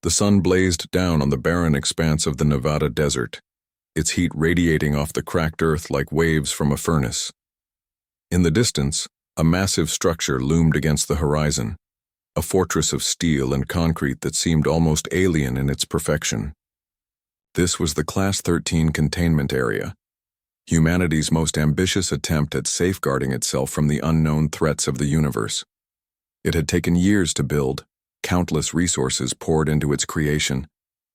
The sun blazed down on the barren expanse of the Nevada desert, its heat radiating off the cracked earth like waves from a furnace. In the distance, a massive structure loomed against the horizon, a fortress of steel and concrete that seemed almost alien in its perfection. This was the Class 13 containment area, humanity's most ambitious attempt at safeguarding itself from the unknown threats of the universe. It had taken years to build, countless resources poured into its creation,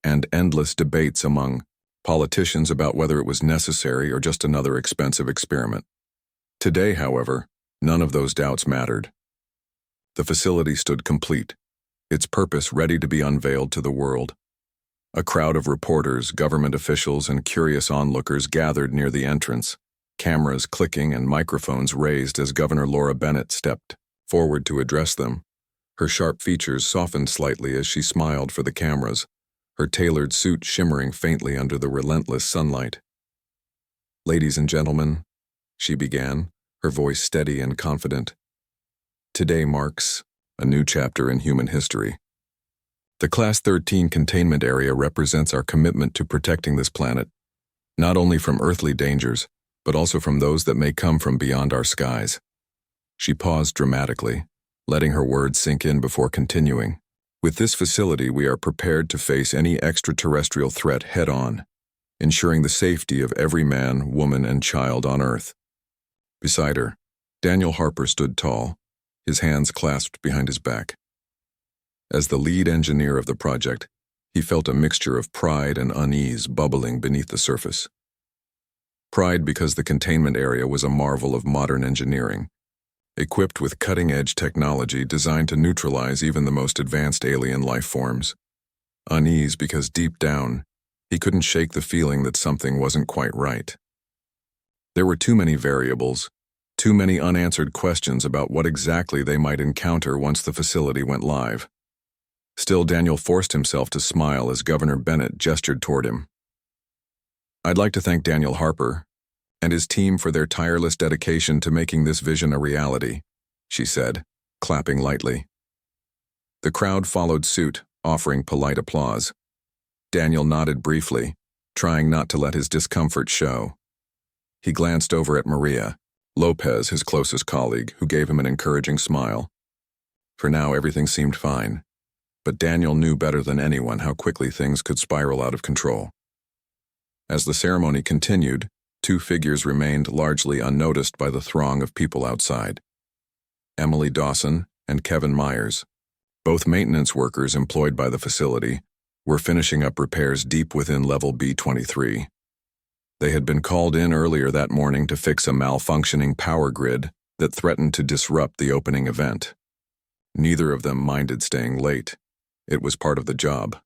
and endless debates among politicians about whether it was necessary or just another expensive experiment. Today, however, none of those doubts mattered. The facility stood complete, its purpose ready to be unveiled to the world. A crowd of reporters, government officials, and curious onlookers gathered near the entrance, cameras clicking and microphones raised as Governor Laura Bennett stepped forward to address them. Her sharp features softened slightly as she smiled for the cameras, her tailored suit shimmering faintly under the relentless sunlight. "Ladies and gentlemen," she began, her voice steady and confident, "today marks a new chapter in human history. The Class 13 containment area represents our commitment to protecting this planet, not only from earthly dangers, but also from those that may come from beyond our skies." She paused dramatically, letting her words sink in before continuing. "With this facility, we are prepared to face any extraterrestrial threat head-on, ensuring the safety of every man, woman, and child on Earth." Beside her, Daniel Harper stood tall, his hands clasped behind his back. As the lead engineer of the project, he felt a mixture of pride and unease bubbling beneath the surface. Pride because the containment area was a marvel of modern engineering, equipped with cutting-edge technology designed to neutralize even the most advanced alien life forms. Unease because deep down, he couldn't shake the feeling that something wasn't quite right. There were too many variables, too many unanswered questions about what exactly they might encounter once the facility went live. Still, Daniel forced himself to smile as Governor Bennett gestured toward him. "I'd like to thank Daniel Harper and his team for their tireless dedication to making this vision a reality," she said, clapping lightly. The crowd followed suit, offering polite applause. Daniel nodded briefly, trying not to let his discomfort show. He glanced over at Maria Lopez, his closest colleague, who gave him an encouraging smile. For now, everything seemed fine, but Daniel knew better than anyone how quickly things could spiral out of control. As the ceremony continued, two figures remained largely unnoticed by the throng of people outside. Emily Dawson and Kevin Myers, both maintenance workers employed by the facility, were finishing up repairs deep within level B23. They had been called in earlier that morning to fix a malfunctioning power grid that threatened to disrupt the opening event. Neither of them minded staying late. It was part of the job.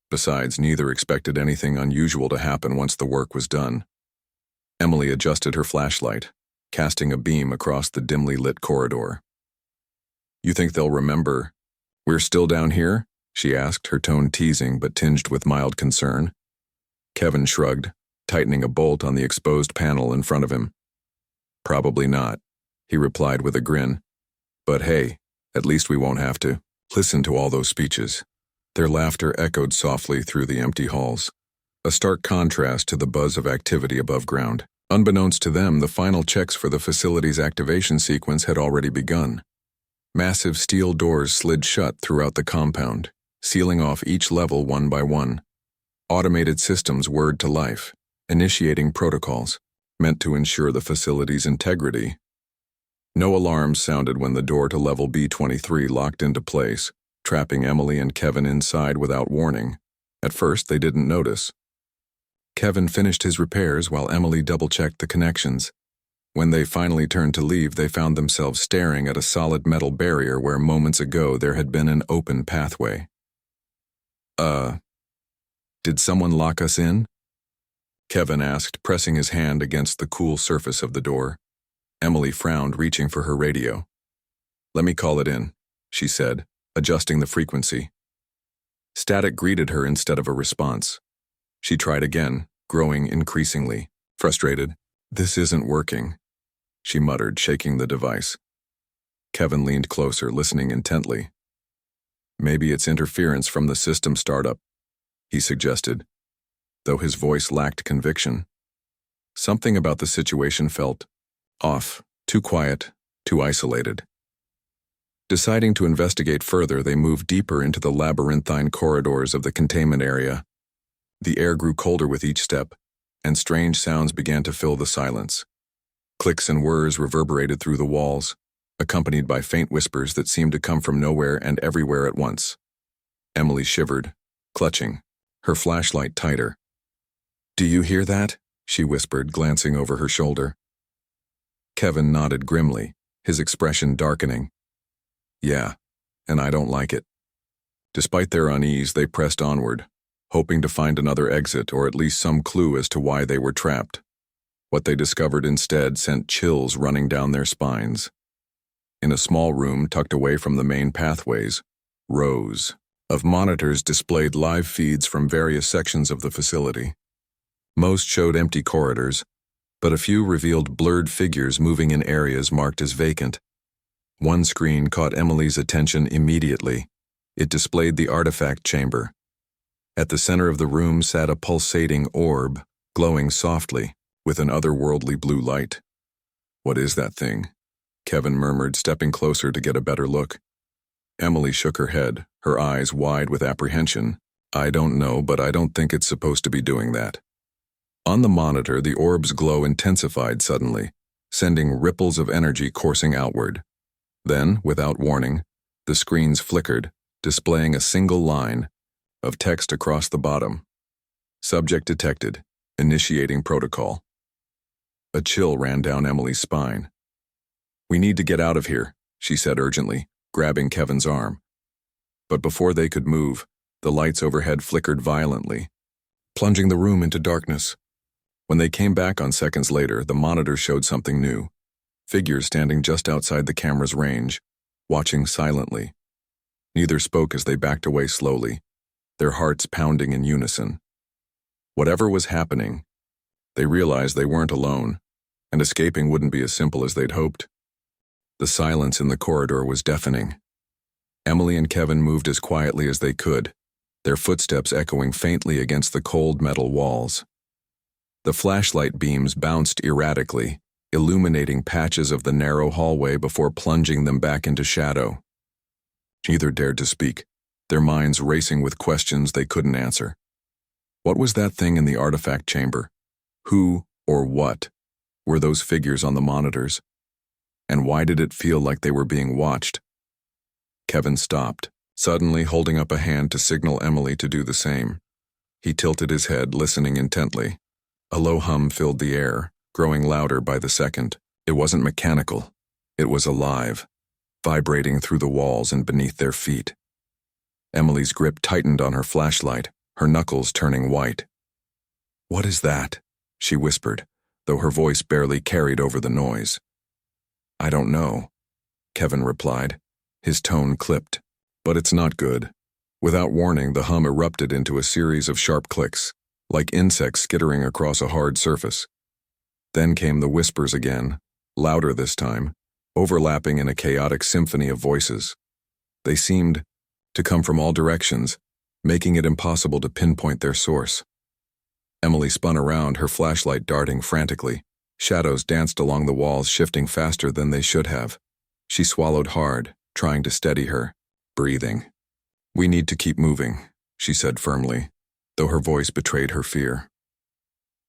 Besides, neither expected anything unusual to happen once the work was done. Emily adjusted her flashlight, casting a beam across the dimly lit corridor. "You think they'll remember we're still down here?" she asked, her tone teasing but tinged with mild concern. Kevin shrugged, tightening a bolt on the exposed panel in front of him. "Probably not," he replied with a grin. "But hey, at least we won't have to listen to all those speeches." Their laughter echoed softly through the empty halls, a stark contrast to the buzz of activity above ground. Unbeknownst to them, the final checks for the facility's activation sequence had already begun. Massive steel doors slid shut throughout the compound, sealing off each level one by one. Automated systems whirred to life, initiating protocols meant to ensure the facility's integrity. No alarms sounded when the door to level B23 locked into place, trapping Emily and Kevin inside without warning. At first, they didn't notice. Kevin finished his repairs while Emily double-checked the connections. When they finally turned to leave, they found themselves staring at a solid metal barrier where moments ago there had been an open pathway. Did someone lock us in?" Kevin asked, pressing his hand against the cool surface of the door. Emily frowned, reaching for her radio. "Let me call it in," she said, adjusting the frequency. Static greeted her instead of a response. She tried again, growing increasingly frustrated. "This isn't working," she muttered, shaking the device. Kevin leaned closer, listening intently. Maybe it's interference from the system startup, he suggested, though his voice lacked conviction. Something about the situation felt off, too quiet, too isolated. Deciding to investigate further, they moved deeper into the labyrinthine corridors of the containment area. The air grew colder with each step, and strange sounds began to fill the silence. Clicks and whirs reverberated through the walls, accompanied by faint whispers that seemed to come from nowhere and everywhere at once. Emily shivered, clutching, her flashlight tighter. "Do you hear that?" she whispered, glancing over her shoulder. Kevin nodded grimly, his expression darkening. "Yeah, and I don't like it." Despite their unease, they pressed onward, hoping to find another exit or at least some clue as to why they were trapped. What they discovered instead sent chills running down their spines. In a small room tucked away from the main pathways, rows of monitors displayed live feeds from various sections of the facility. Most showed empty corridors, but a few revealed blurred figures moving in areas marked as vacant. One screen caught Emily's attention immediately. It displayed the artifact chamber. At the center of the room sat a pulsating orb, glowing softly, with an otherworldly blue light. "What is that thing?" Kevin murmured, stepping closer to get a better look. Emily shook her head, her eyes wide with apprehension. "I don't know, but I don't think it's supposed to be doing that." On the monitor, the orb's glow intensified suddenly, sending ripples of energy coursing outward. Then, without warning, the screens flickered, displaying a single line of text across the bottom. "Subject detected. Initiating protocol." A chill ran down Emily's spine. "We need to get out of here," she said urgently, grabbing Kevin's arm. But before they could move, the lights overhead flickered violently, plunging the room into darkness. When they came back on seconds later, the monitor showed something new. Figures standing just outside the camera's range, watching silently. Neither spoke as they backed away slowly, their hearts pounding in unison. Whatever was happening, they realized they weren't alone, and escaping wouldn't be as simple as they'd hoped. The silence in the corridor was deafening. Emily and Kevin moved as quietly as they could, their footsteps echoing faintly against the cold metal walls. The flashlight beams bounced erratically, illuminating patches of the narrow hallway before plunging them back into shadow. Neither dared to speak, their minds racing with questions they couldn't answer. What was that thing in the artifact chamber? Who, or what, were those figures on the monitors? And why did it feel like they were being watched? Kevin stopped, suddenly holding up a hand to signal Emily to do the same. He tilted his head, listening intently. A low hum filled the air, growing louder by the second. It wasn't mechanical. It was alive, vibrating through the walls and beneath their feet. Emily's grip tightened on her flashlight, her knuckles turning white. "What is that?" she whispered, though her voice barely carried over the noise. "I don't know," Kevin replied, his tone clipped. "But it's not good." Without warning, the hum erupted into a series of sharp clicks, like insects skittering across a hard surface. Then came the whispers again, louder this time, overlapping in a chaotic symphony of voices. They seemed to come from all directions, making it impossible to pinpoint their source. Emily spun around, her flashlight darting frantically. Shadows danced along the walls, shifting faster than they should have. She swallowed hard, trying to steady her, breathing. "We need to keep moving," she said firmly, though her voice betrayed her fear.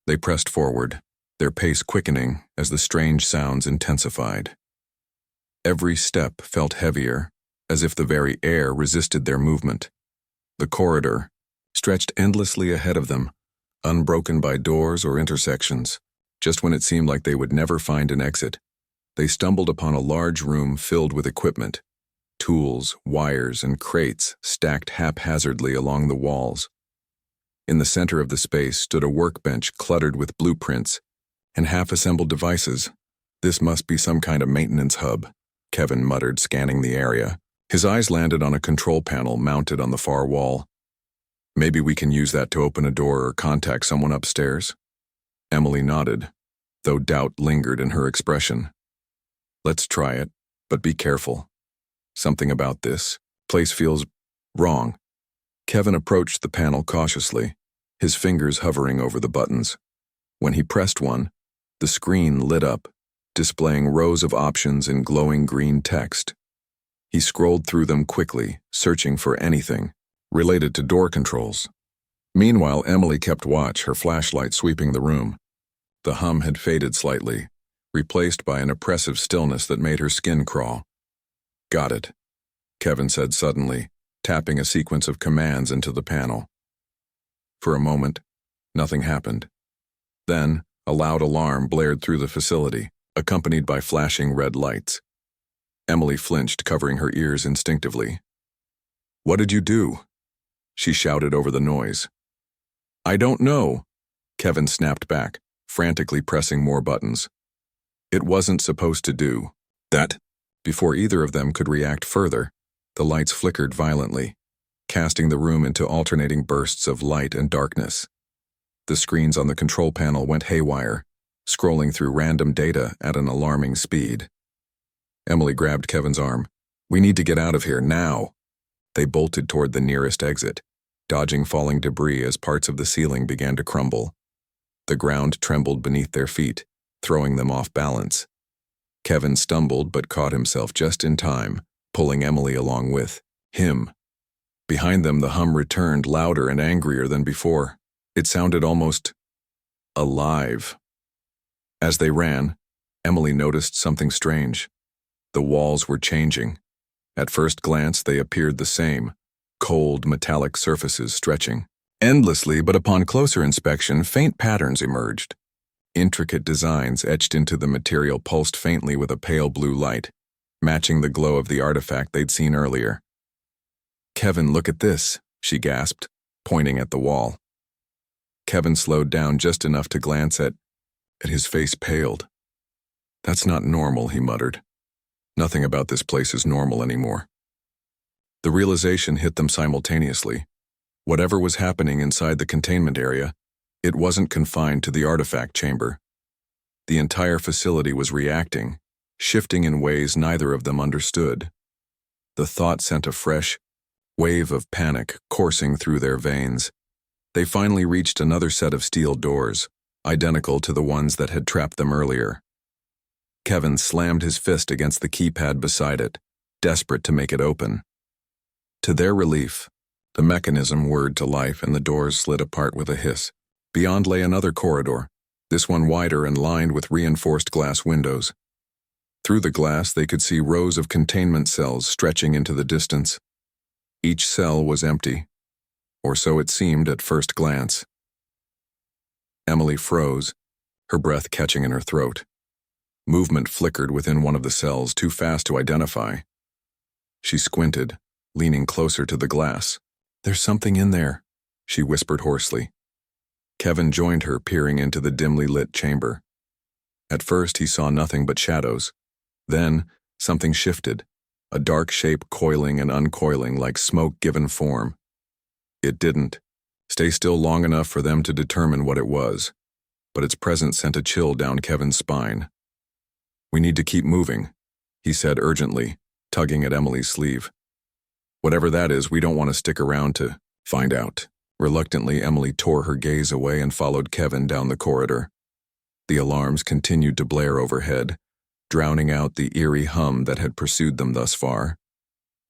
They pressed forward, their pace quickening as the strange sounds intensified. Every step felt heavier, as if the very air resisted their movement. The corridor stretched endlessly ahead of them, unbroken by doors or intersections. Just when it seemed like they would never find an exit, they stumbled upon a large room filled with equipment. Tools, wires, and crates stacked haphazardly along the walls. In the center of the space stood a workbench cluttered with blueprints and half-assembled devices. "This must be some kind of maintenance hub," Kevin muttered, scanning the area. His eyes landed on a control panel mounted on the far wall. "Maybe we can use that to open a door or contact someone upstairs." Emily nodded, though doubt lingered in her expression. "Let's try it, but be careful. Something about this place feels Wrong. Kevin approached the panel cautiously, his fingers hovering over the buttons. When he pressed one, the screen lit up, displaying rows of options in glowing green text. He scrolled through them quickly, searching for anything related to door controls. Meanwhile, Emily kept watch, her flashlight sweeping the room. The hum had faded slightly, replaced by an oppressive stillness that made her skin crawl. "Got it," Kevin said suddenly, tapping a sequence of commands into the panel. For a moment, nothing happened. Then, a loud alarm blared through the facility, accompanied by flashing red lights. Emily flinched, covering her ears instinctively. "What did you do?" she shouted over the noise. "I don't know," Kevin snapped back, frantically pressing more buttons. "It wasn't supposed to do that." Before either of them could react further, the lights flickered violently, casting the room into alternating bursts of light and darkness. The screens on the control panel went haywire, scrolling through random data at an alarming speed. Emily grabbed Kevin's arm. "We need to get out of here, now." They bolted toward the nearest exit, dodging falling debris as parts of the ceiling began to crumble. The ground trembled beneath their feet, throwing them off balance. Kevin stumbled but caught himself just in time, pulling Emily along with him. Behind them, the hum returned, louder and angrier than before. It sounded almost alive. As they ran, Emily noticed something strange. The walls were changing. At first glance, they appeared the same, cold, metallic surfaces stretching endlessly, but upon closer inspection, faint patterns emerged. Intricate designs etched into the material pulsed faintly with a pale blue light, matching the glow of the artifact they'd seen earlier. "Kevin, look at this," she gasped, pointing at the wall. Kevin slowed down just enough to glance at his face paled. "That's not normal," he muttered. "Nothing about this place is normal anymore." The realization hit them simultaneously. Whatever was happening inside the containment area, it wasn't confined to the artifact chamber. The entire facility was reacting, shifting in ways neither of them understood. The thought sent a fresh wave of panic coursing through their veins. They finally reached another set of steel doors, identical to the ones that had trapped them earlier. Kevin slammed his fist against the keypad beside it, desperate to make it open. To their relief, the mechanism whirred to life and the doors slid apart with a hiss. Beyond lay another corridor, this one wider and lined with reinforced glass windows. Through the glass, they could see rows of containment cells stretching into the distance. Each cell was empty, or so it seemed at first glance. Emily froze, her breath catching in her throat. Movement flickered within one of the cells, too fast to identify. She squinted, leaning closer to the glass. "There's something in there," she whispered hoarsely. Kevin joined her, peering into the dimly lit chamber. At first, he saw nothing but shadows. Then, something shifted, a dark shape coiling and uncoiling like smoke given form. It didn't stay still long enough for them to determine what it was, but its presence sent a chill down Kevin's spine. "We need to keep moving," he said urgently, tugging at Emily's sleeve. "Whatever that is, we don't want to stick around to find out." Reluctantly, Emily tore her gaze away and followed Kevin down the corridor. The alarms continued to blare overhead, drowning out the eerie hum that had pursued them thus far.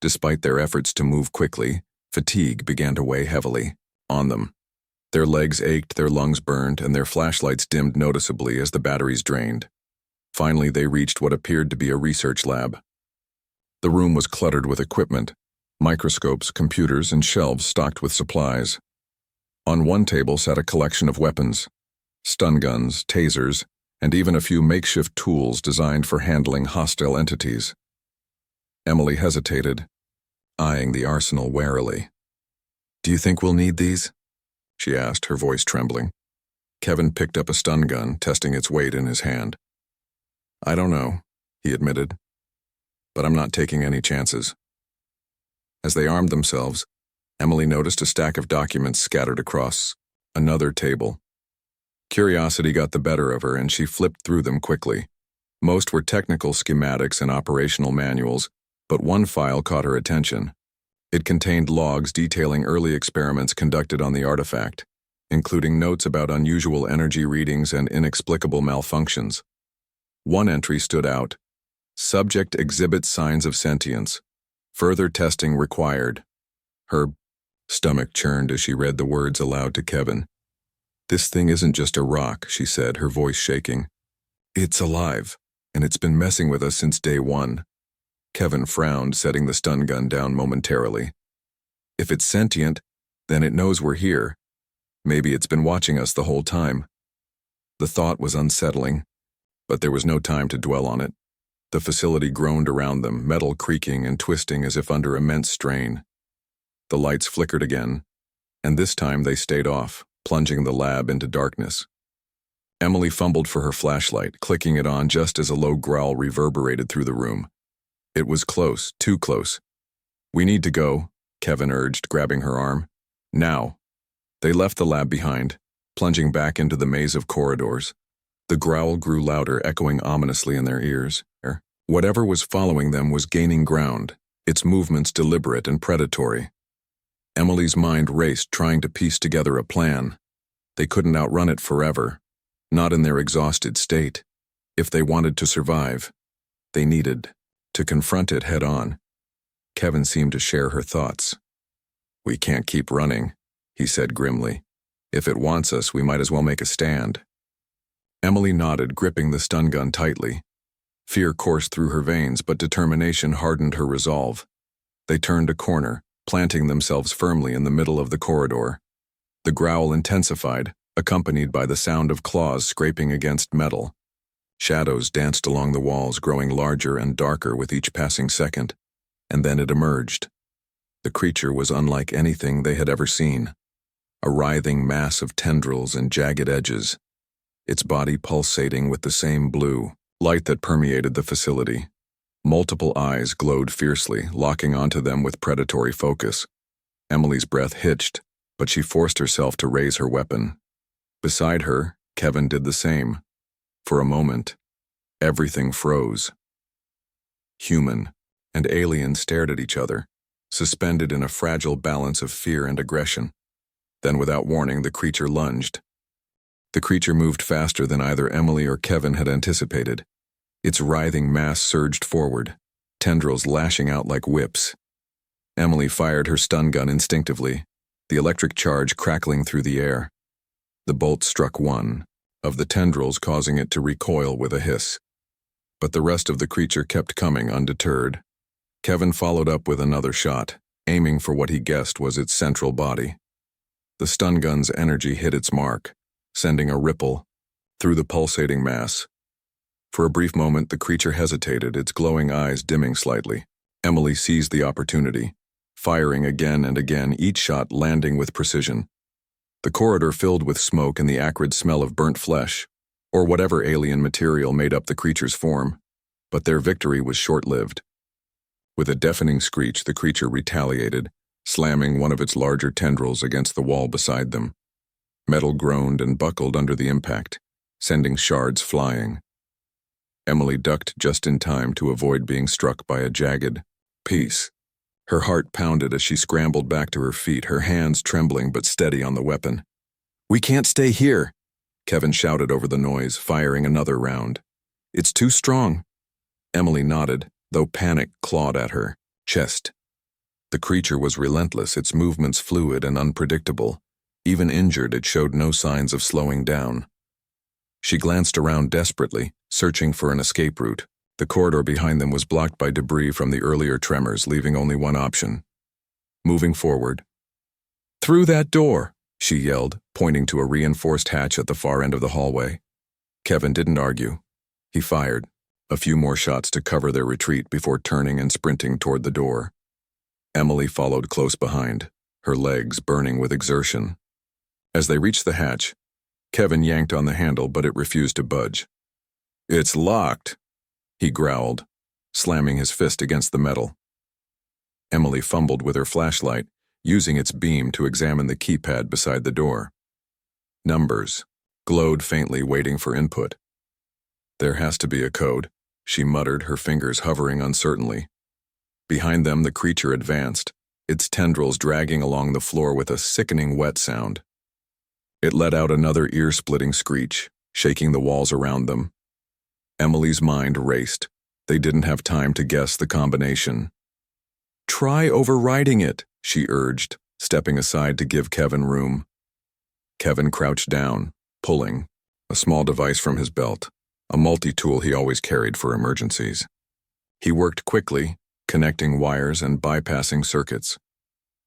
Despite their efforts to move quickly, fatigue began to weigh heavily on them. Their legs ached, their lungs burned, and their flashlights dimmed noticeably as the batteries drained. Finally, they reached what appeared to be a research lab. The room was cluttered with equipment, microscopes, computers, and shelves stocked with supplies. On one table sat a collection of weapons, stun guns, tasers, and even a few makeshift tools designed for handling hostile entities. Emily hesitated, eyeing the arsenal warily. "Do you think we'll need these?" she asked, her voice trembling. Kevin picked up a stun gun, testing its weight in his hand. "I don't know," he admitted, "but I'm not taking any chances." As they armed themselves, Emily noticed a stack of documents scattered across another table. Curiosity got the better of her, and she flipped through them quickly. Most were technical schematics and operational manuals, but one file caught her attention. It contained logs detailing early experiments conducted on the artifact, including notes about unusual energy readings and inexplicable malfunctions. One entry stood out: "Subject exhibits signs of sentience. Further testing required." Her stomach churned as she read the words aloud to Kevin. "This thing isn't just a rock," she said, her voice shaking. "It's alive, and it's been messing with us since day one." Kevin frowned, setting the stun gun down momentarily. "If it's sentient, then it knows we're here. Maybe it's been watching us the whole time." The thought was unsettling, but there was no time to dwell on it. The facility groaned around them, metal creaking and twisting as if under immense strain. The lights flickered again, and this time they stayed off, plunging the lab into darkness. Emily fumbled for her flashlight, clicking it on just as a low growl reverberated through the room. It was close, too close. "We need to go," Kevin urged, grabbing her arm. "Now." They left the lab behind, plunging back into the maze of corridors. The growl grew louder, echoing ominously in their ears. Whatever was following them was gaining ground, its movements deliberate and predatory. Emily's mind raced, trying to piece together a plan. They couldn't outrun it forever, not in their exhausted state. If they wanted to survive, they needed to confront it head-on. Kevin seemed to share her thoughts. "We can't keep running," he said grimly. "If it wants us, we might as well make a stand." Emily nodded, gripping the stun gun tightly. Fear coursed through her veins, but determination hardened her resolve. They turned a corner, planting themselves firmly in the middle of the corridor. The growl intensified, accompanied by the sound of claws scraping against metal. Shadows danced along the walls, growing larger and darker with each passing second, and then it emerged. The creature was unlike anything they had ever seen. A writhing mass of tendrils and jagged edges, its body pulsating with the same blue light that permeated the facility. Multiple eyes glowed fiercely, locking onto them with predatory focus. Emily's breath hitched, but she forced herself to raise her weapon. Beside her, Kevin did the same. For a moment, everything froze. Human and alien stared at each other, suspended in a fragile balance of fear and aggression. Then, without warning, the creature lunged. The creature moved faster than either Emily or Kevin had anticipated. Its writhing mass surged forward, tendrils lashing out like whips. Emily fired her stun gun instinctively, the electric charge crackling through the air. The bolt struck one of the tendrils, causing it to recoil with a hiss. But the rest of the creature kept coming undeterred. Kevin followed up with another shot, aiming for what he guessed was its central body. The stun gun's energy hit its mark, sending a ripple through the pulsating mass. For a brief moment, the creature hesitated, its glowing eyes dimming slightly. Emily seized the opportunity, firing again and again, each shot landing with precision. The corridor filled with smoke and the acrid smell of burnt flesh, or whatever alien material made up the creature's form, but their victory was short-lived. With a deafening screech, the creature retaliated, slamming one of its larger tendrils against the wall beside them. Metal groaned and buckled under the impact, sending shards flying. Emily ducked just in time to avoid being struck by a jagged piece. Her heart pounded as she scrambled back to her feet, her hands trembling but steady on the weapon. "We can't stay here," Kevin shouted over the noise, firing another round. "It's too strong." Emily nodded, though panic clawed at her chest. The creature was relentless, its movements fluid and unpredictable. Even injured, it showed no signs of slowing down. She glanced around desperately, searching for an escape route. The corridor behind them was blocked by debris from the earlier tremors, leaving only one option: moving forward. "Through that door," she yelled, pointing to a reinforced hatch at the far end of the hallway. Kevin didn't argue. He fired, a few more shots to cover their retreat before turning and sprinting toward the door. Emily followed close behind, her legs burning with exertion. As they reached the hatch, Kevin yanked on the handle, but it refused to budge. "It's locked," he growled, slamming his fist against the metal. Emily fumbled with her flashlight, using its beam to examine the keypad beside the door. Numbers glowed faintly, waiting for input. "There has to be a code," she muttered, her fingers hovering uncertainly. Behind them, the creature advanced, its tendrils dragging along the floor with a sickening wet sound. It let out another ear-splitting screech, shaking the walls around them. Emily's mind raced. They didn't have time to guess the combination. "Try overriding it," she urged, stepping aside to give Kevin room. Kevin crouched down, pulling, a small device from his belt, a multi-tool he always carried for emergencies. He worked quickly, connecting wires and bypassing circuits.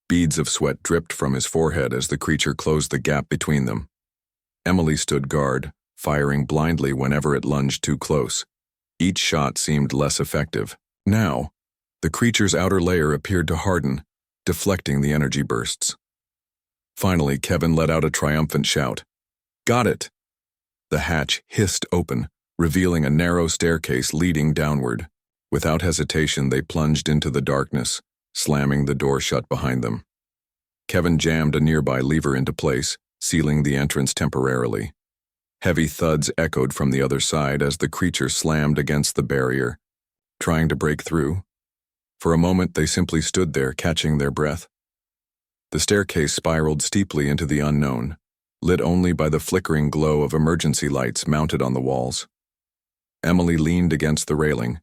Beads of sweat dripped from his forehead as the creature closed the gap between them. Emily stood guard, firing blindly whenever it lunged too close. Each shot seemed less effective. Now, the creature's outer layer appeared to harden, deflecting the energy bursts. Finally, Kevin let out a triumphant shout. "Got it!" The hatch hissed open, revealing a narrow staircase leading downward. Without hesitation, they plunged into the darkness, slamming the door shut behind them. Kevin jammed a nearby lever into place, sealing the entrance temporarily. Heavy thuds echoed from the other side as the creature slammed against the barrier, trying to break through. For a moment, they simply stood there, catching their breath. The staircase spiraled steeply into the unknown, lit only by the flickering glow of emergency lights mounted on the walls. Emily leaned against the railing,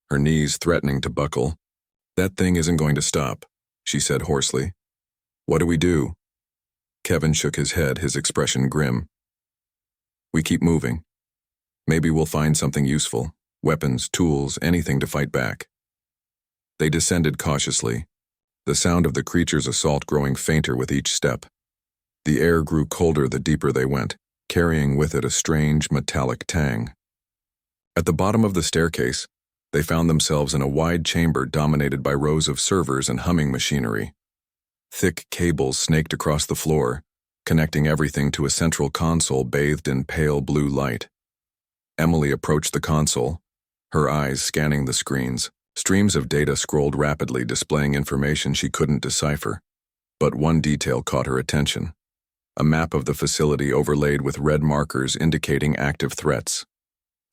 her knees threatening to buckle. "That thing isn't going to stop," she said hoarsely. "What do we do?" Kevin shook his head, his expression grim. "We keep moving. Maybe we'll find something useful, weapons, tools, anything to fight back." They descended cautiously, the sound of the creature's assault growing fainter with each step. The air grew colder the deeper they went, carrying with it a strange metallic tang. At the bottom of the staircase, they found themselves in a wide chamber dominated by rows of servers and humming machinery. Thick cables snaked across the floor, connecting everything to a central console bathed in pale blue light. Emily approached the console, her eyes scanning the screens. Streams of data scrolled rapidly, displaying information she couldn't decipher. But one detail caught her attention. A map of the facility overlaid with red markers indicating active threats.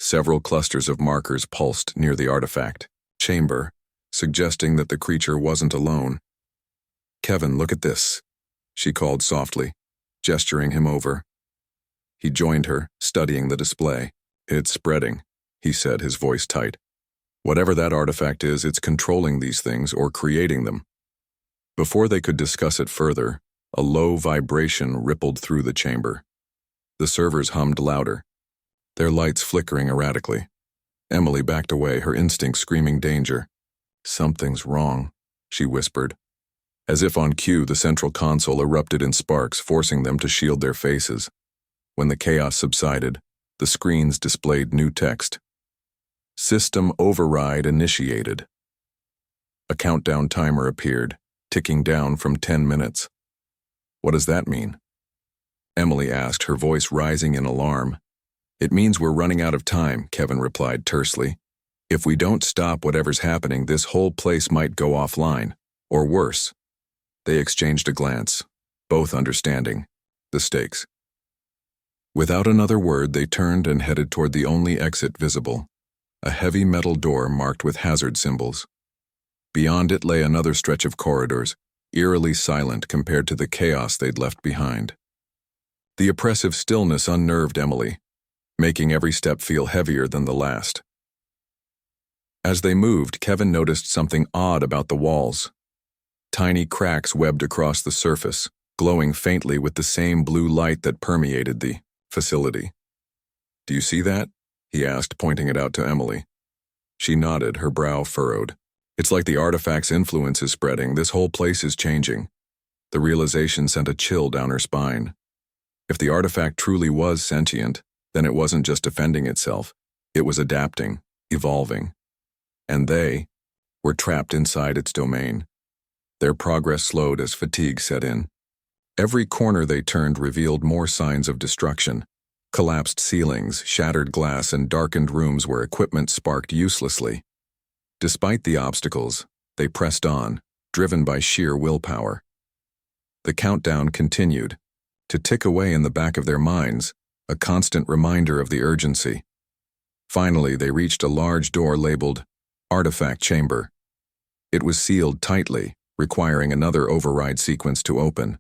Several clusters of markers pulsed near the artifact chamber, suggesting that the creature wasn't alone. "Kevin, look at this," she called softly, gesturing him over. He joined her, studying the display. "It's spreading," he said, his voice tight. "Whatever that artifact is, it's controlling these things or creating them." Before they could discuss it further, a low vibration rippled through the chamber. The servers hummed louder, their lights flickering erratically. Emily backed away, her instincts screaming danger. "Something's wrong," she whispered. As if on cue, the central console erupted in sparks, forcing them to shield their faces. When the chaos subsided, the screens displayed new text. "System override initiated." A countdown timer appeared, ticking down from 10 minutes. "What does that mean?" Emily asked, her voice rising in alarm. "It means we're running out of time," Kevin replied tersely. "If we don't stop whatever's happening, this whole place might go offline, or worse." They exchanged a glance, both understanding the stakes. Without another word, they turned and headed toward the only exit visible, a heavy metal door marked with hazard symbols. Beyond it lay another stretch of corridors, eerily silent compared to the chaos they'd left behind. The oppressive stillness unnerved Emily, making every step feel heavier than the last. As they moved, Kevin noticed something odd about the walls. Tiny cracks webbed across the surface, glowing faintly with the same blue light that permeated the facility. "Do you see that?" he asked, pointing it out to Emily. She nodded, her brow furrowed. "It's like the artifact's influence is spreading. This whole place is changing." The realization sent a chill down her spine. If the artifact truly was sentient, then it wasn't just defending itself. It was adapting, evolving. And they were trapped inside its domain. Their progress slowed as fatigue set in. Every corner they turned revealed more signs of destruction. Collapsed ceilings, shattered glass, and darkened rooms where equipment sparked uselessly. Despite the obstacles, they pressed on, driven by sheer willpower. The countdown continued, to tick away in the back of their minds, a constant reminder of the urgency. Finally, they reached a large door labeled Artifact Chamber. It was sealed tightly, requiring another override sequence to open.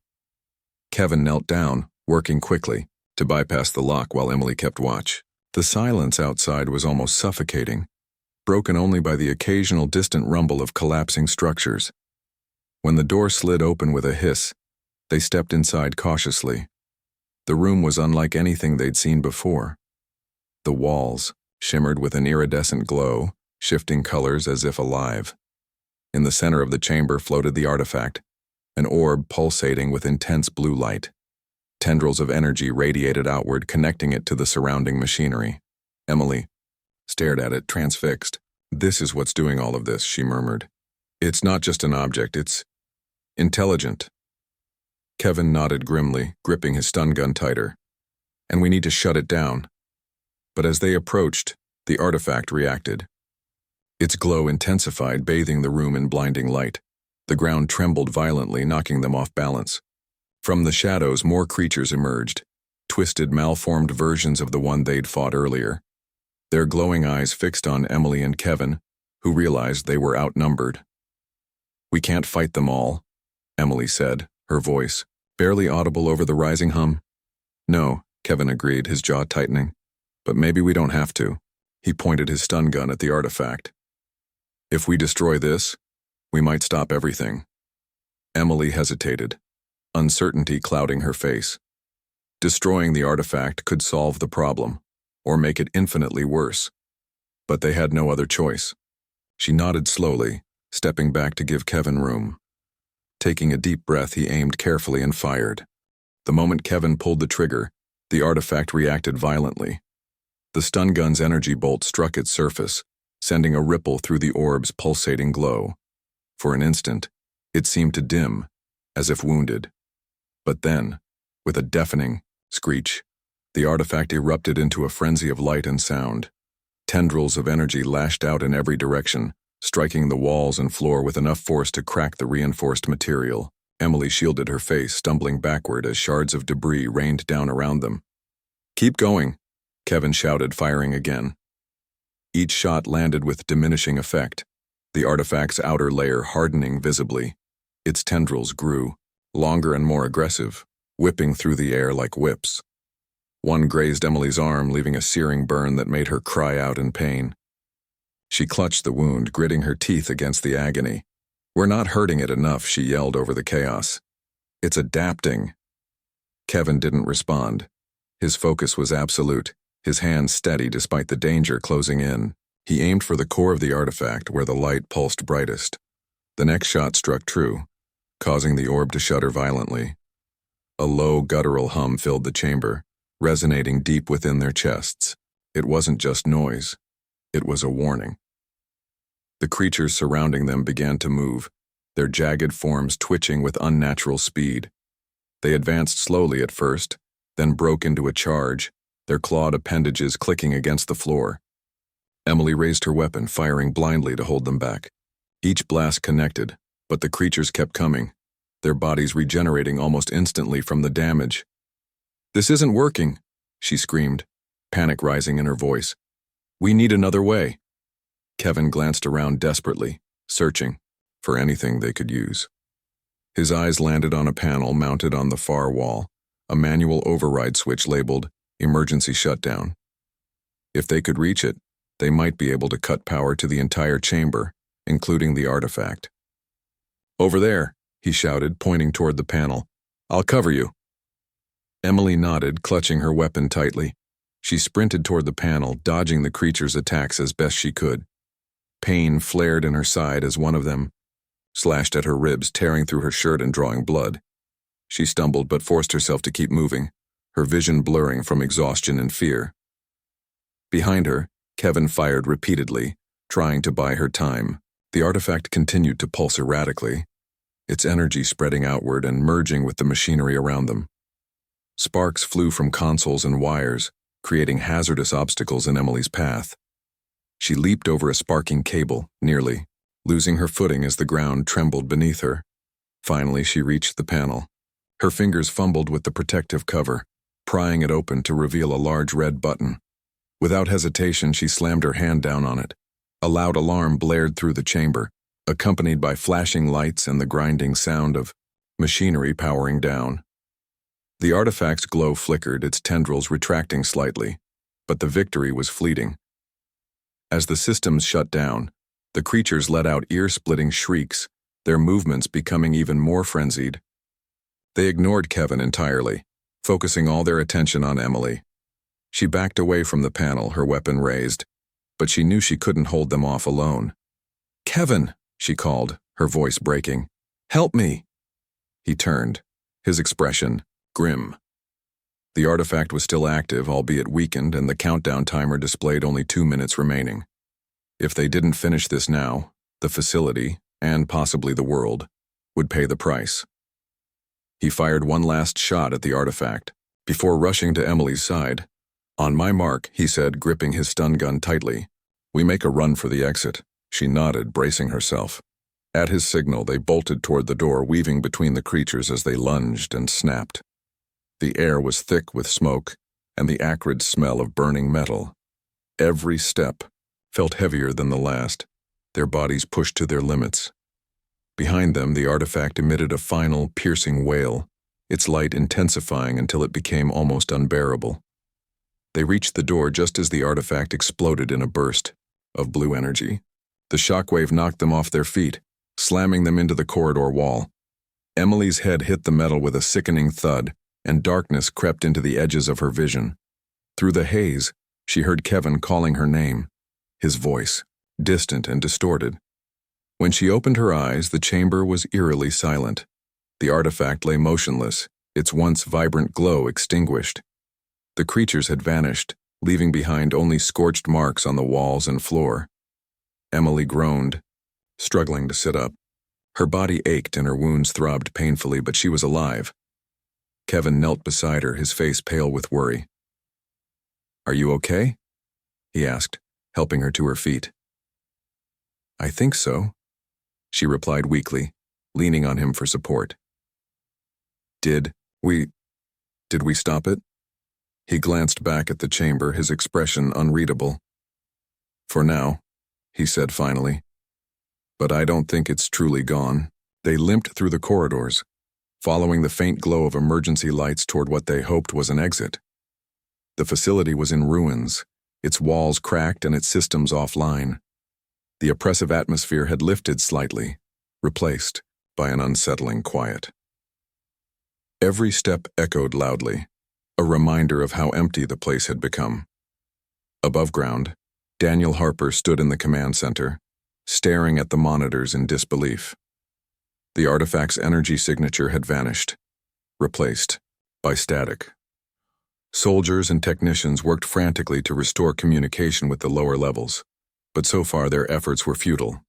Kevin knelt down, working quickly, to bypass the lock while Emily kept watch. The silence outside was almost suffocating, broken only by the occasional distant rumble of collapsing structures. When the door slid open with a hiss, they stepped inside cautiously. The room was unlike anything they'd seen before. The walls shimmered with an iridescent glow, shifting colors as if alive. In the center of the chamber floated the artifact, an orb pulsating with intense blue light. Tendrils of energy radiated outward, connecting it to the surrounding machinery. Emily stared at it, transfixed. "This is what's doing all of this," she murmured. "It's not just an object, it's intelligent." Kevin nodded grimly, gripping his stun gun tighter. "And we need to shut it down." But as they approached, the artifact reacted. Its glow intensified, bathing the room in blinding light. The ground trembled violently, knocking them off balance. From the shadows, more creatures emerged, twisted, malformed versions of the one they'd fought earlier. Their glowing eyes fixed on Emily and Kevin, who realized they were outnumbered. "We can't fight them all," Emily said, her voice barely audible over the rising hum. "No," Kevin agreed, his jaw tightening. "But maybe we don't have to." He pointed his stun gun at the artifact. "If we destroy this, we might stop everything." Emily hesitated, uncertainty clouding her face. Destroying the artifact could solve the problem, or make it infinitely worse. But they had no other choice. She nodded slowly, stepping back to give Kevin room. Taking a deep breath, he aimed carefully and fired. The moment Kevin pulled the trigger, the artifact reacted violently. The stun gun's energy bolt struck its surface, sending a ripple through the orb's pulsating glow. For an instant, it seemed to dim, as if wounded. But then, with a deafening screech, the artifact erupted into a frenzy of light and sound. Tendrils of energy lashed out in every direction, striking the walls and floor with enough force to crack the reinforced material. Emily shielded her face, stumbling backward as shards of debris rained down around them. "Keep going," Kevin shouted, firing again. Each shot landed with diminishing effect, the artifact's outer layer hardening visibly. Its tendrils grew, longer and more aggressive, whipping through the air like whips. One grazed Emily's arm, leaving a searing burn that made her cry out in pain. She clutched the wound, gritting her teeth against the agony. "We're not hurting it enough," she yelled over the chaos. "It's adapting." Kevin didn't respond. His focus was absolute, his hands steady despite the danger closing in. He aimed for the core of the artifact, where the light pulsed brightest. The next shot struck true, causing the orb to shudder violently. A low, guttural hum filled the chamber, resonating deep within their chests. It wasn't just noise. It was a warning. The creatures surrounding them began to move, their jagged forms twitching with unnatural speed. They advanced slowly at first, then broke into a charge, their clawed appendages clicking against the floor. Emily raised her weapon, firing blindly to hold them back. Each blast connected, but the creatures kept coming, their bodies regenerating almost instantly from the damage. "This isn't working," she screamed, panic rising in her voice. "We need another way." Kevin glanced around desperately, searching for anything they could use. His eyes landed on a panel mounted on the far wall, a manual override switch labeled Emergency Shutdown. If they could reach it, they might be able to cut power to the entire chamber, including the artifact. "Over there," he shouted, pointing toward the panel. "I'll cover you." Emily nodded, clutching her weapon tightly. She sprinted toward the panel, dodging the creature's attacks as best she could. Pain flared in her side as one of them slashed at her ribs, tearing through her shirt and drawing blood. She stumbled but forced herself to keep moving, her vision blurring from exhaustion and fear. Behind her, Kevin fired repeatedly, trying to buy her time. The artifact continued to pulse erratically, its energy spreading outward and merging with the machinery around them. Sparks flew from consoles and wires, creating hazardous obstacles in Emily's path. She leaped over a sparking cable, nearly, losing her footing as the ground trembled beneath her. Finally, she reached the panel. Her fingers fumbled with the protective cover, prying it open to reveal a large red button. Without hesitation, she slammed her hand down on it. A loud alarm blared through the chamber, accompanied by flashing lights and the grinding sound of machinery powering down. The artifact's glow flickered, its tendrils retracting slightly, but the victory was fleeting. As the systems shut down, the creatures let out ear-splitting shrieks, their movements becoming even more frenzied. They ignored Kevin entirely, focusing all their attention on Emily. She backed away from the panel, her weapon raised, but she knew she couldn't hold them off alone. "Kevin," she called, her voice breaking. "Help me!" He turned, his expression grim. The artifact was still active, albeit weakened, and the countdown timer displayed only 2 minutes remaining. If they didn't finish this now, the facility, and possibly the world, would pay the price. He fired one last shot at the artifact, before rushing to Emily's side. "On my mark," he said, gripping his stun gun tightly. "We make a run for the exit." She nodded, bracing herself. At his signal, they bolted toward the door, weaving between the creatures as they lunged and snapped. The air was thick with smoke and the acrid smell of burning metal. Every step felt heavier than the last, their bodies pushed to their limits. Behind them, the artifact emitted a final, piercing wail, its light intensifying until it became almost unbearable. They reached the door just as the artifact exploded in a burst of blue energy. The shockwave knocked them off their feet, slamming them into the corridor wall. Emily's head hit the metal with a sickening thud, and darkness crept into the edges of her vision. Through the haze, she heard Kevin calling her name, his voice, distant and distorted. When she opened her eyes, the chamber was eerily silent. The artifact lay motionless, its once vibrant glow extinguished. The creatures had vanished, leaving behind only scorched marks on the walls and floor. Emily groaned, struggling to sit up. Her body ached and her wounds throbbed painfully, but she was alive. Kevin knelt beside her, his face pale with worry. "Are you okay?" he asked, helping her to her feet. "I think so," she replied weakly, leaning on him for support. Did we stop it?" He glanced back at the chamber, his expression unreadable. "For now," he said finally. "But I don't think it's truly gone." They limped through the corridors, following the faint glow of emergency lights toward what they hoped was an exit. The facility was in ruins, its walls cracked and its systems offline. The oppressive atmosphere had lifted slightly, replaced by an unsettling quiet. Every step echoed loudly, a reminder of how empty the place had become. Above ground, Daniel Harper stood in the command center, staring at the monitors in disbelief. The artifact's energy signature had vanished, replaced by static. Soldiers and technicians worked frantically to restore communication with the lower levels, but so far their efforts were futile.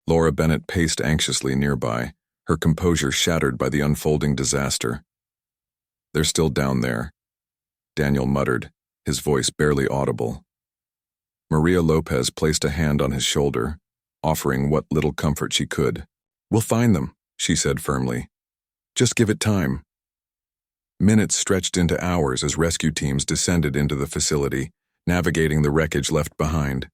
Laura Bennett paced anxiously nearby, her composure shattered by the unfolding disaster. "They're still down there," Daniel muttered, his voice barely audible. Maria Lopez placed a hand on his shoulder, offering what little comfort she could. "We'll find them," she said firmly. "Just give it time." Minutes stretched into hours as rescue teams descended into the facility, navigating the wreckage left behind.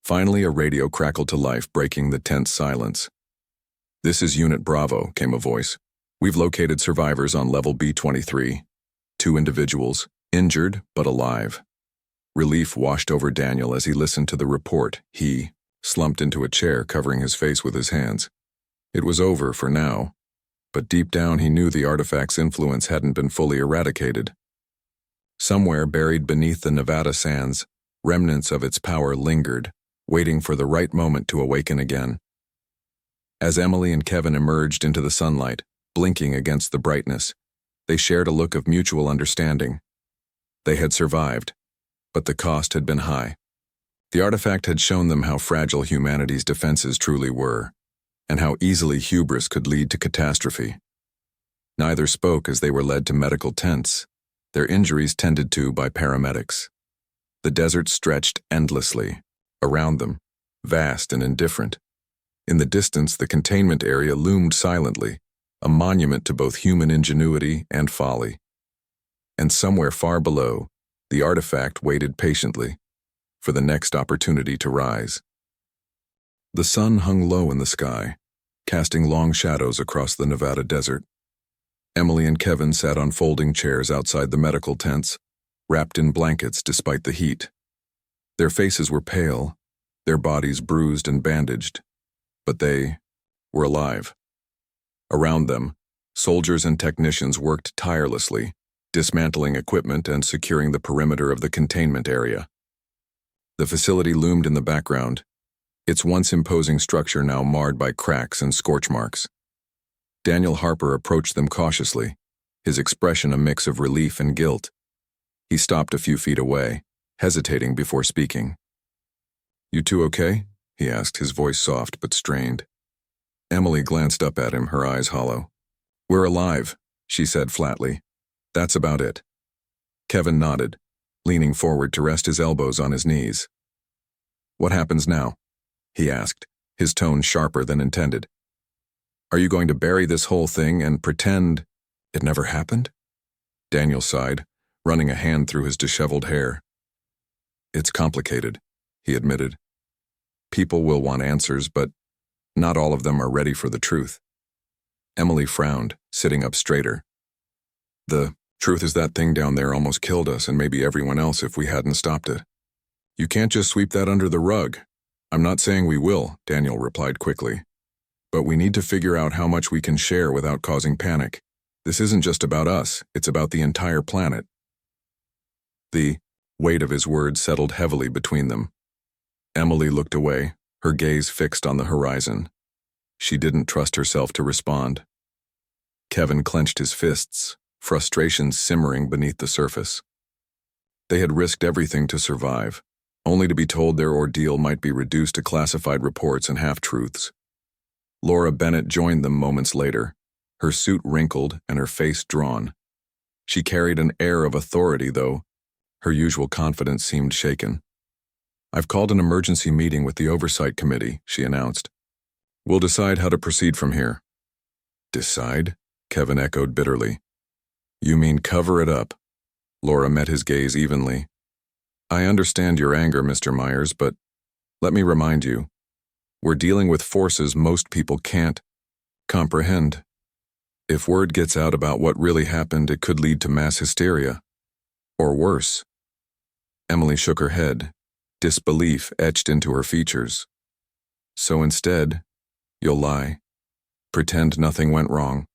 Finally, a radio crackled to life, breaking the tense silence. "This is Unit Bravo," came a voice. "We've located survivors on level B23. 2 individuals, injured but alive." Relief washed over Daniel as he listened to the report. He slumped into a chair, covering his face with his hands. It was over for now, but deep down he knew the artifact's influence hadn't been fully eradicated. Somewhere buried beneath the Nevada sands, remnants of its power lingered, waiting for the right moment to awaken again. As Emily and Kevin emerged into the sunlight, blinking against the brightness, they shared a look of mutual understanding. They had survived, but the cost had been high. The artifact had shown them how fragile humanity's defenses truly were, and how easily hubris could lead to catastrophe. Neither spoke as they were led to medical tents, their injuries tended to by paramedics. The desert stretched endlessly around them, vast and indifferent. In the distance, the containment area loomed silently, a monument to both human ingenuity and folly. And somewhere far below, the artifact waited patiently for the next opportunity to rise. The sun hung low in the sky, casting long shadows across the Nevada desert. Emily and Kevin sat on folding chairs outside the medical tents, wrapped in blankets despite the heat. Their faces were pale, their bodies bruised and bandaged, but they were alive. Around them, soldiers and technicians worked tirelessly, dismantling equipment and securing the perimeter of the containment area. The facility loomed in the background, its once imposing structure now marred by cracks and scorch marks. Daniel Harper approached them cautiously, his expression a mix of relief and guilt. He stopped a few feet away, hesitating before speaking. "You two okay?" he asked, his voice soft but strained. Emily glanced up at him, her eyes hollow. "We're alive," she said flatly. "That's about it." Kevin nodded, leaning forward to rest his elbows on his knees. "What happens now?" he asked, his tone sharper than intended. "Are you going to bury this whole thing and pretend it never happened?" Daniel sighed, running a hand through his disheveled hair. "It's complicated," he admitted. "People will want answers, but not all of them are ready for the truth." Emily frowned, sitting up straighter. "The truth is that thing down there almost killed us and maybe everyone else if we hadn't stopped it. You can't just sweep that under the rug." "I'm not saying we will," Daniel replied quickly. "But we need to figure out how much we can share without causing panic. This isn't just about us, it's about the entire planet." The weight of his words settled heavily between them. Emily looked away, her gaze fixed on the horizon. She didn't trust herself to respond. Kevin clenched his fists, frustration simmering beneath the surface. They had risked everything to survive, only to be told their ordeal might be reduced to classified reports and half-truths. Laura Bennett joined them moments later, her suit wrinkled and her face drawn. She carried an air of authority, though her usual confidence seemed shaken. "I've called an emergency meeting with the Oversight Committee," she announced. "We'll decide how to proceed from here." "Decide?" Kevin echoed bitterly. "You mean cover it up?" Laura met his gaze evenly. "I understand your anger, Mr. Myers, but let me remind you, we're dealing with forces most people can't comprehend. If word gets out about what really happened, it could lead to mass hysteria. Or worse." Emily shook her head, disbelief etched into her features. "So instead, you'll lie, pretend nothing went wrong."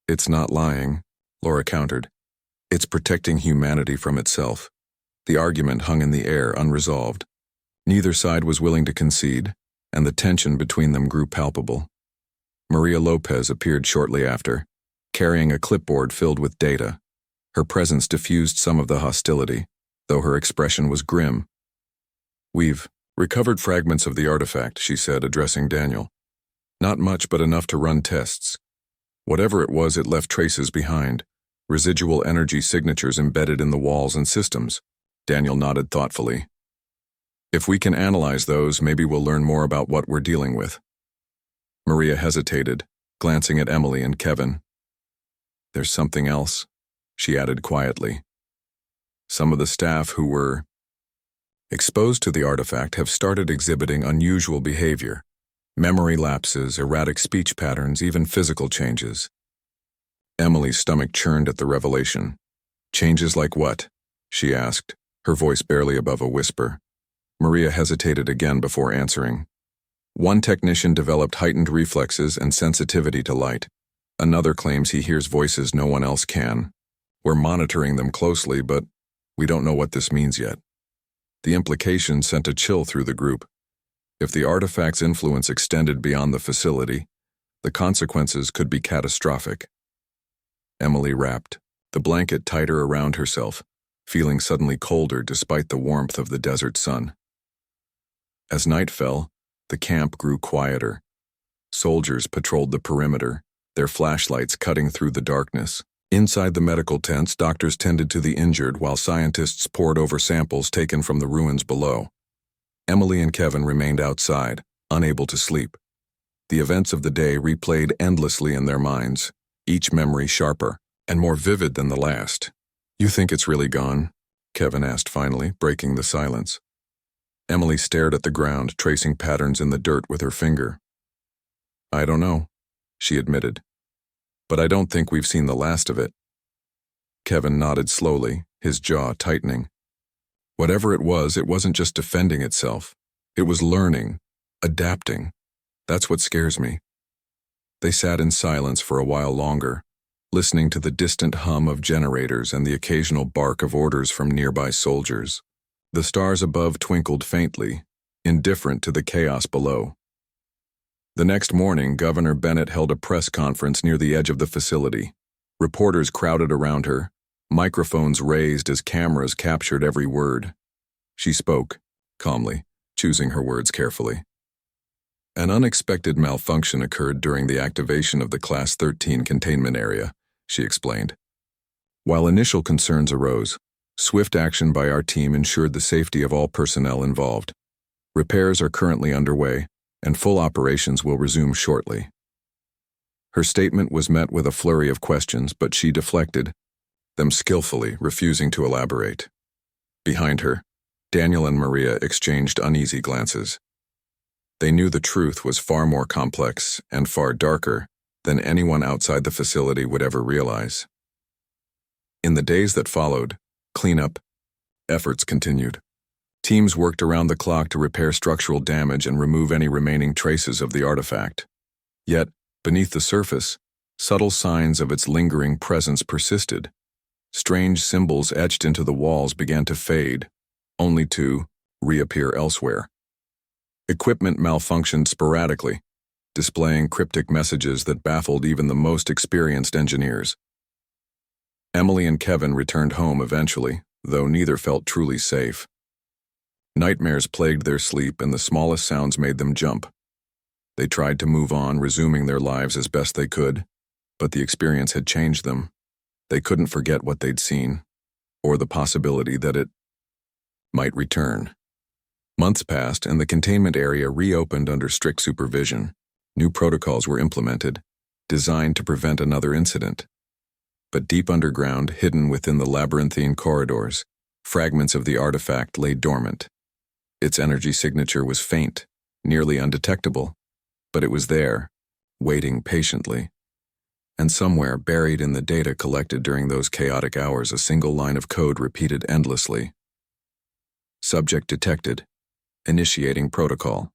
"It's not lying," Laura countered. "It's protecting humanity from itself." The argument hung in the air, unresolved. Neither side was willing to concede, and the tension between them grew palpable. Maria Lopez appeared shortly after, carrying a clipboard filled with data. Her presence diffused some of the hostility, though her expression was grim. "We've recovered fragments of the artifact," she said, addressing Daniel. "Not much, but enough to run tests. Whatever it was, it left traces behind, residual energy signatures embedded in the walls and systems." Daniel nodded thoughtfully. "If we can analyze those, maybe we'll learn more about what we're dealing with." Maria hesitated, glancing at Emily and Kevin. "There's something else," she added quietly. "Some of the staff who were exposed to the artifact have started exhibiting unusual behavior. Memory lapses, erratic speech patterns, even physical changes." Emily's stomach churned at the revelation. "Changes like what?" she asked, her voice barely above a whisper. Maria hesitated again before answering. "One technician developed heightened reflexes and sensitivity to light. Another claims he hears voices no one else can. We're monitoring them closely, but we don't know what this means yet." The implication sent a chill through the group. If the artifact's influence extended beyond the facility, the consequences could be catastrophic. Emily wrapped the blanket tighter around herself, feeling suddenly colder despite the warmth of the desert sun. As night fell, the camp grew quieter. Soldiers patrolled the perimeter, their flashlights cutting through the darkness. Inside the medical tents, doctors tended to the injured while scientists pored over samples taken from the ruins below. Emily and Kevin remained outside, unable to sleep. The events of the day replayed endlessly in their minds, each memory sharper and more vivid than the last. "You think it's really gone?" Kevin asked finally, breaking the silence. Emily stared at the ground, tracing patterns in the dirt with her finger. I don't know, she admitted. But I don't think we've seen the last of it. Kevin nodded slowly, his jaw tightening. Whatever it wasn't just defending itself. It was learning, adapting. That's what scares me. They sat in silence for a while longer, listening to the distant hum of generators and the occasional bark of orders from nearby soldiers. The stars above twinkled faintly, indifferent to the chaos below. The next morning, Governor Bennett held a press conference near the edge of the facility. Reporters crowded around her, microphones raised as cameras captured every word. She spoke, calmly, choosing her words carefully. An unexpected malfunction occurred during the activation of the Class 13 containment area, she explained. While initial concerns arose, swift action by our team ensured the safety of all personnel involved. Repairs are currently underway, and full operations will resume shortly. Her statement was met with a flurry of questions, but she deflected them skillfully, refusing to elaborate. Behind her, Daniel and Maria exchanged uneasy glances. They knew the truth was far more complex and far darker than anyone outside the facility would ever realize. In the days that followed, cleanup efforts continued. Teams worked around the clock to repair structural damage and remove any remaining traces of the artifact. Yet, beneath the surface, subtle signs of its lingering presence persisted. Strange symbols etched into the walls began to fade, only to reappear elsewhere. Equipment malfunctioned sporadically, displaying cryptic messages that baffled even the most experienced engineers. Emily and Kevin returned home eventually, though neither felt truly safe. Nightmares plagued their sleep, and the smallest sounds made them jump. They tried to move on, resuming their lives as best they could, but the experience had changed them. They couldn't forget what they'd seen, or the possibility that it might return. Months passed, and the containment area reopened under strict supervision. New protocols were implemented, designed to prevent another incident. But deep underground, hidden within the labyrinthine corridors, fragments of the artifact lay dormant. Its energy signature was faint, nearly undetectable, but it was there, waiting patiently. And somewhere, buried in the data collected during those chaotic hours, a single line of code repeated endlessly. Subject detected. Initiating protocol.